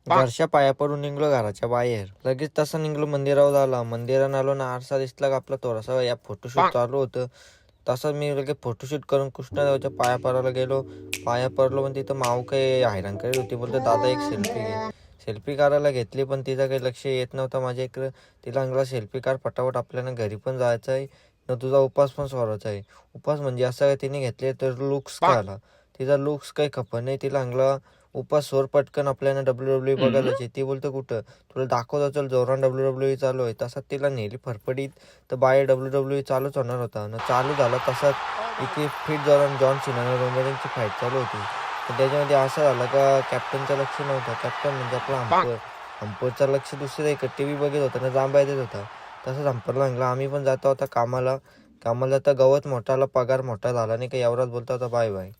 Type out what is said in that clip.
घरच्या पाया पडून निघलो घराच्या बाहेर. लगेच तसं निघलो मंदिरावर आला. मंदिरात आलो ना, आरसा दिसला का आपला थोडासा या फोटोशूट चालू होतं. तसंच मी लगेच फोटोशूट करून कृष्णदेवाच्या पाया पडायला गेलो. पाया पडलो पण तिथं माऊ काही हैराण करीत होती. बोलतो दादा एक सेल्फी घे. सेल्फी काढायला घेतली पण तिचं काही लक्ष येत नव्हतं माझ्या इकडं. तिला अंगला सेल्फी काढ पटापट, आपल्याला घरी पण जायचं आहे न तुझा उपास पण सोडायचा आहे. उपास म्हणजे असं काय तिने घेतले तर लुक्स का आला. तिचा लुक्स काही खपर नाही. तिला अंगला उपास सोर पटकन, आपल्याला WWE बघायलाची. ती बोलतो कुठं तुला दाखवतो चल जोरान WWE चालू आहे. तसाच तिला नेली फरफडीत तर बाहेर WWE चालूच होणार होता न चालू झाला. तसाच इथे फिट जोरान जॉन सिना आणि रोमन फाईट चालू होती. पण त्याच्यामध्ये असं झालं का कॅप्टनचं लक्ष नव्हतं. कॅप्टन म्हणजे आपला हंपरचं लक्ष दुसरं एक टी व्ही बघत होता ना, जांभा देत होता. तसंच हंपरला सांगला आम्ही पण जातो होता कामाला. कामाला जाता गवत मोठा आला, पगार मोठा झाला नाही का एवढाच बोलता होता बाय बाय.